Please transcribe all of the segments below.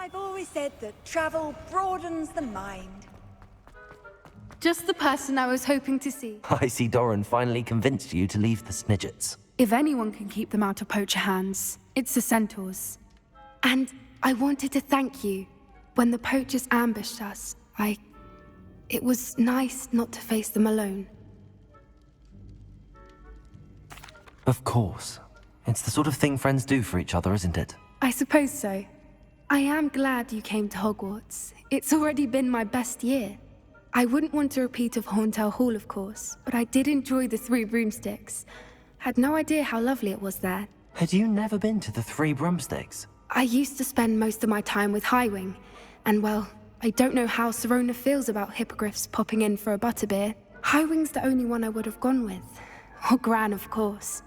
I've always said that travel broadens the mind. Just the person I was hoping to see. I see Doran finally convinced you to leave the Snidgets. If anyone can keep them out of poacher hands, it's the centaurs. And I wanted to thank you. When the poachers ambushed us, it was nice not to face them alone. Of course. It's the sort of thing friends do for each other, isn't it? I suppose so. I am glad you came to Hogwarts. It's already been my best year. I wouldn't want a repeat of Horntail Hall, of course, but I did enjoy the Three Broomsticks. Had no idea how lovely it was there. Had you never been to the Three Broomsticks? I used to spend most of my time with Highwing, and well, I don't know how Serona feels about hippogriffs popping in for a butterbeer. Highwing's the only one I would have gone with. Or Gran, of course.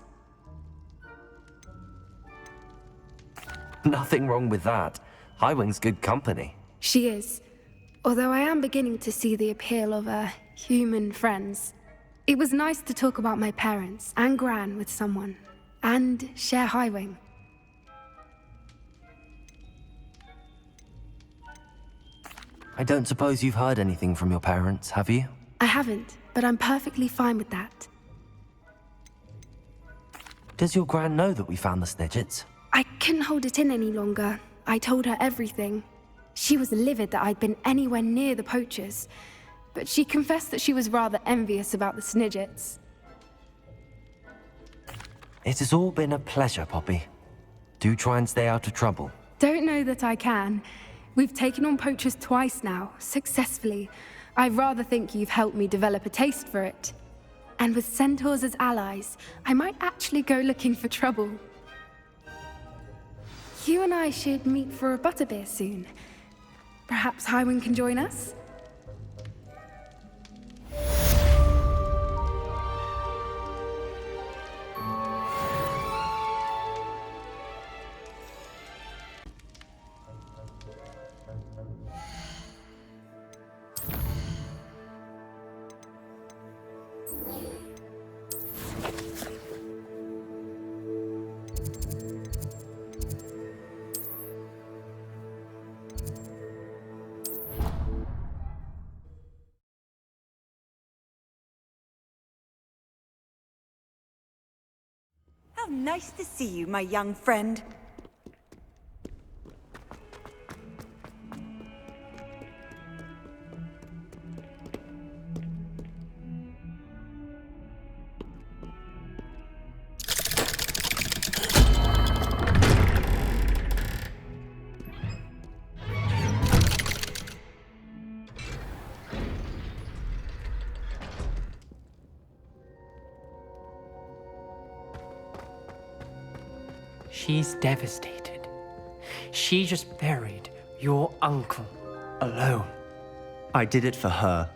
Nothing wrong with that. Highwing's good company. She is. Although I am beginning to see the appeal of human friends. It was nice to talk about my parents and Gran with someone, and share Highwing. I don't suppose you've heard anything from your parents, have you? I haven't, but I'm perfectly fine with that. Does your Gran know that we found the Snidgets? I couldn't hold it in any longer. I told her everything. She was livid that I'd been anywhere near the poachers, but she confessed that she was rather envious about the Snidgets. It has all been a pleasure, Poppy. Do try and stay out of trouble. Don't know that I can. We've taken on poachers twice now, successfully. I rather think you've helped me develop a taste for it. And with centaurs as allies, I might actually go looking for trouble. You and I should meet for a butterbeer soon. Perhaps Highwing can join us? How nice to see you, my young friend. She's devastated. She just buried your uncle alone. I did it for her.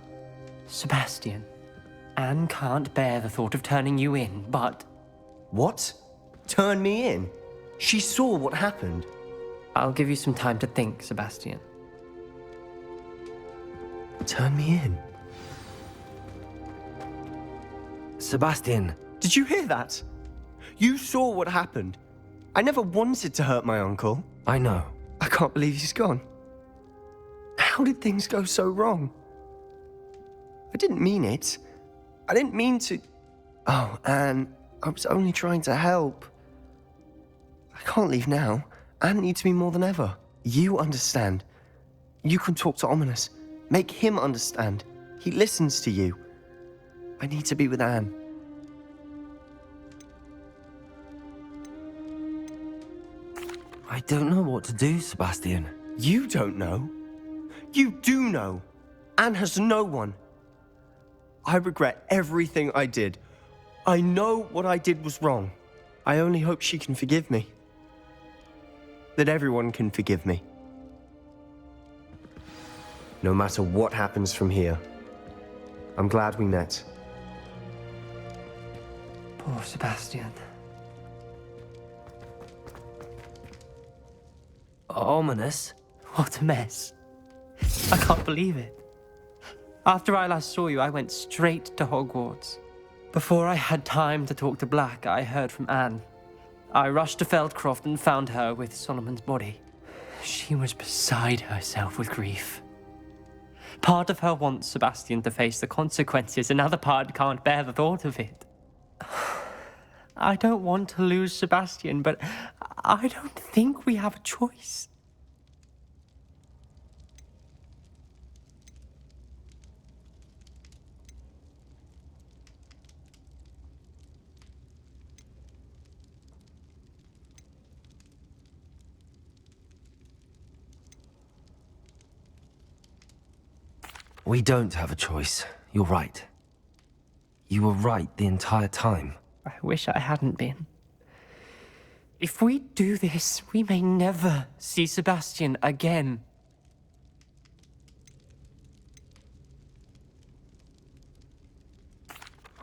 Sebastian, Anne can't bear the thought of turning you in, but... What? Turn me in? She saw what happened. I'll give you some time to think, Sebastian. Turn me in? Sebastian. Did you hear that? You saw what happened. I never wanted to hurt my uncle. I know. I can't believe he's gone. How did things go so wrong? I didn't mean it. I didn't mean to... Oh, Anne, I was only trying to help. I can't leave now. Anne needs me more than ever. You understand. You can talk to Ominous. Make him understand. He listens to you. I need to be with Anne. I don't know what to do, Sebastian. You don't know. You do know. Anne has no one. I regret everything I did. I know what I did was wrong. I only hope she can forgive me. That everyone can forgive me. No matter what happens from here, I'm glad we met. Poor Sebastian. Ominous? What a mess. I can't believe it. After I last saw you, I went straight to Hogwarts. Before I had time to talk to Black, I heard from Anne. I rushed to Feldcroft and found her with Solomon's body. She was beside herself with grief. Part of her wants Sebastian to face the consequences, another part can't bear the thought of it. I don't want to lose Sebastian, but I don't think we have a choice. We don't have a choice. You're right. You were right the entire time. I wish I hadn't been. If we do this, we may never see Sebastian again.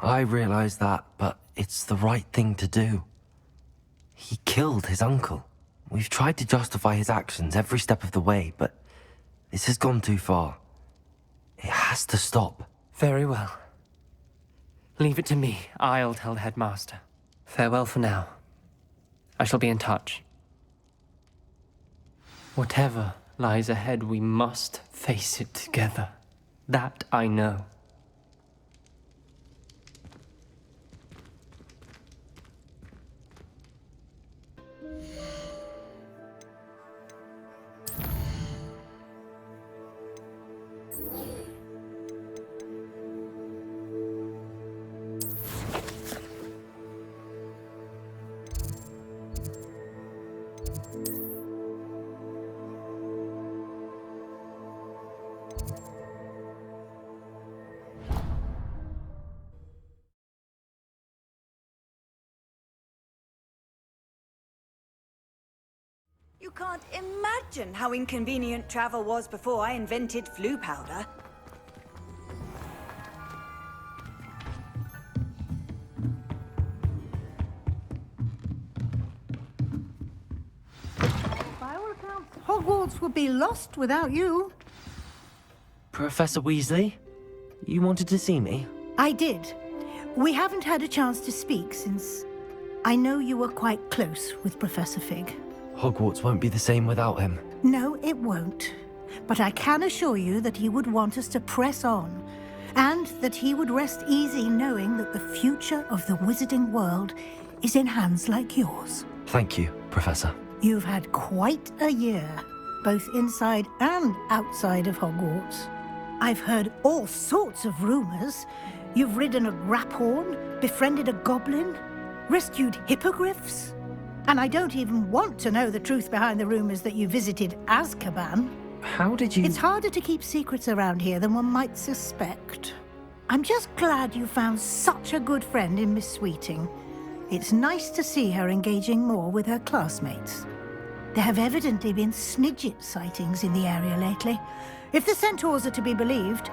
I realize that, but it's the right thing to do. He killed his uncle. We've tried to justify his actions every step of the way, but this has gone too far. It has to stop. Very well. Leave it to me. I'll tell the headmaster. Farewell for now. I shall be in touch. Whatever lies ahead, we must face it together. That I know. You can't imagine how inconvenient travel was before I invented flu powder. By all accounts, Hogwarts would be lost without you. Professor Weasley? You wanted to see me? I did. We haven't had a chance to speak since I know you were quite close with Professor Fig. Hogwarts won't be the same without him. No, it won't. But I can assure you that he would want us to press on, and that he would rest easy knowing that the future of the wizarding world is in hands like yours. Thank you, Professor. You've had quite a year, both inside and outside of Hogwarts. I've heard all sorts of rumors. You've ridden a graphorn, befriended a goblin, rescued hippogriffs. And I don't even want to know the truth behind the rumors that you visited Azkaban. How did you... It's harder to keep secrets around here than one might suspect. I'm just glad you found such a good friend in Miss Sweeting. It's nice to see her engaging more with her classmates. There have evidently been Snidget sightings in the area lately. If the centaurs are to be believed,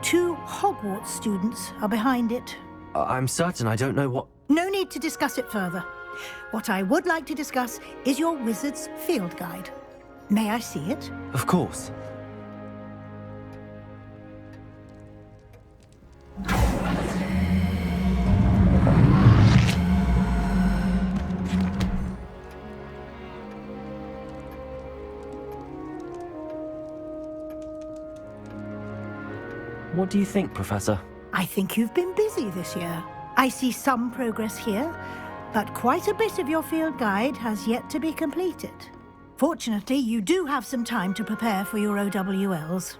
2 Hogwarts students are behind it. I'm certain I don't know what... No need to discuss it further. What I would like to discuss is your wizard's field guide. May I see it? Of course. What do you think, Professor? I think you've been busy this year. I see some progress here, but quite a bit of your field guide has yet to be completed. Fortunately, you do have some time to prepare for your OWLs.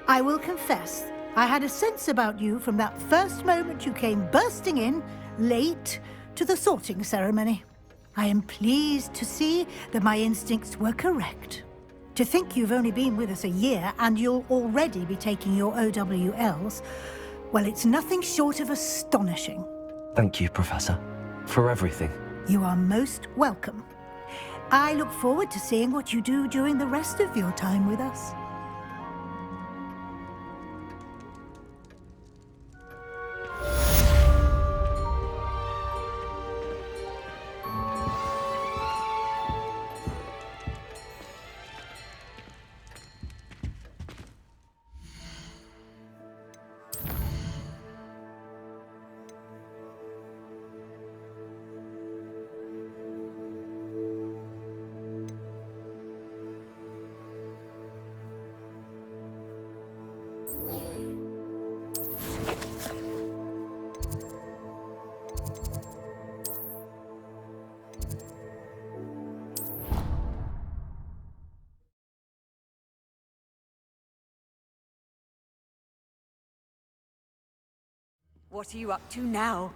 I will confess, I had a sense about you from that first moment you came bursting in, late, to the sorting ceremony. I am pleased to see that my instincts were correct. To think you've only been with us a year and you'll already be taking your OWLs, well, it's nothing short of astonishing. Thank you, Professor, for everything. You are most welcome. I look forward to seeing what you do during the rest of your time with us. What are you up to now?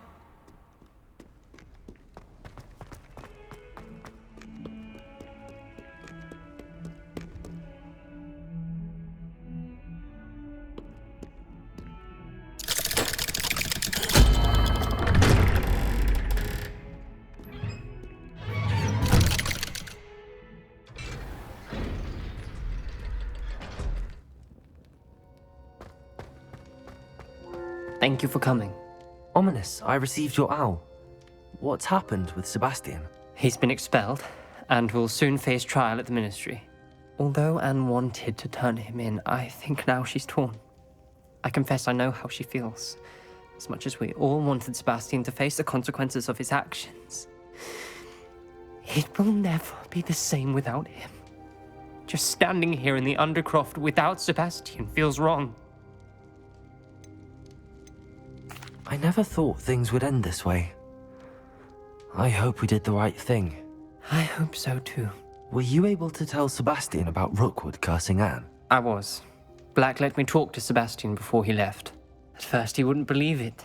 Thank you for coming. Ominous, I received your owl. What's happened with Sebastian? He's been expelled, and will soon face trial at the Ministry. Although Anne wanted to turn him in, I think now she's torn. I confess I know how she feels. As much as we all wanted Sebastian to face the consequences of his actions, it will never be the same without him. Just standing here in the Undercroft without Sebastian feels wrong. I never thought things would end this way. I hope we did the right thing. I hope so too. Were you able to tell Sebastian about Rookwood cursing Anne? I was. Black let me talk to Sebastian before he left. At first he wouldn't believe it.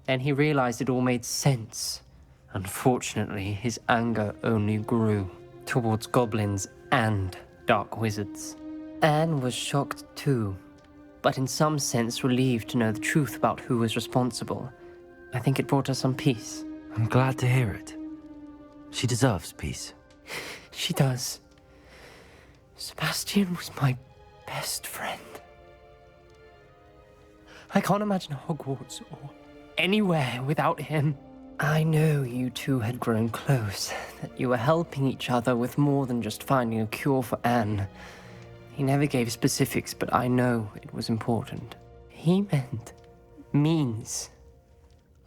Then he realized it all made sense. Unfortunately, his anger only grew towards goblins and dark wizards. Anne was shocked too, but in some sense relieved to know the truth about who was responsible. I think it brought her some peace. I'm glad to hear it. She deserves peace. She does. Sebastian was my best friend. I can't imagine Hogwarts or anywhere without him. I know you two had grown close, that you were helping each other with more than just finding a cure for Anne. He never gave specifics, but I know it was important. He means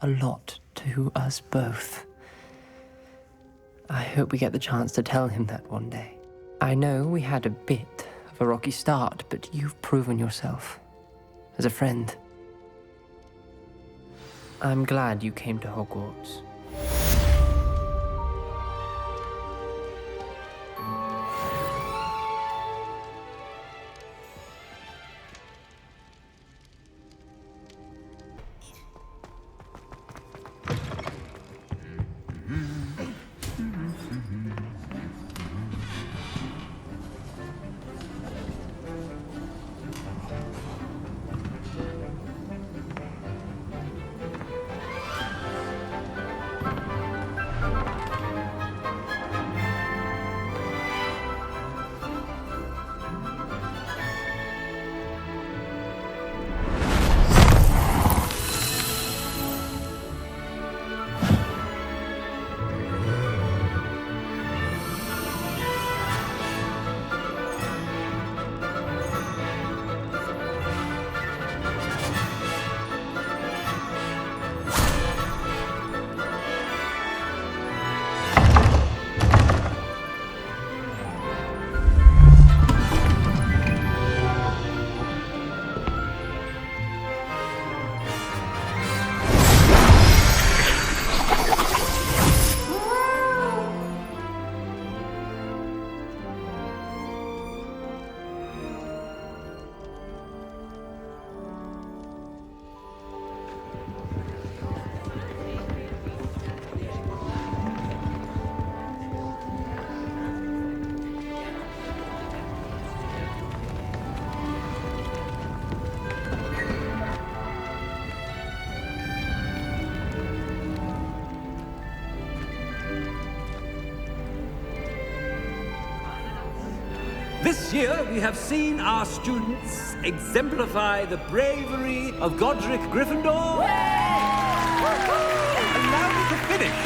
a lot to us both. I hope we get the chance to tell him that one day. I know we had a bit of a rocky start, but you've proven yourself as a friend. I'm glad you came to Hogwarts. This year, we have seen our students exemplify the bravery of Godric Gryffindor. Allow me to finish.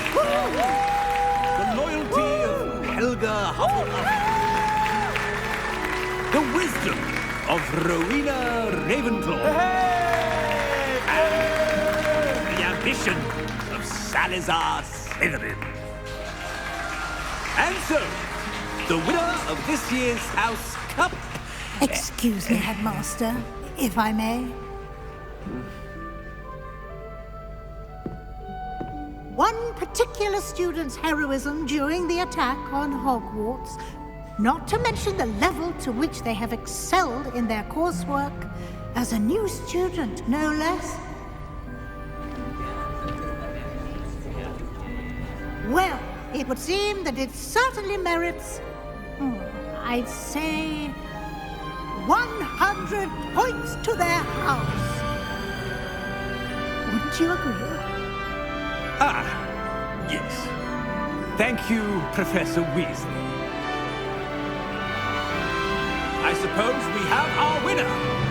The loyalty of Helga Hufflepuff. The wisdom of Rowena Ravenclaw. And the ambition of Salazar Slytherin. And so, the winner of this year's House Cup... Excuse me, Headmaster, if I may. One particular student's heroism during the attack on Hogwarts, not to mention the level to which they have excelled in their coursework, as a new student, no less. it would seem that it certainly merits, I'd say, 100 points to their house. Wouldn't you agree? Ah, yes. Thank you, Professor Weasley. I suppose we have our winner.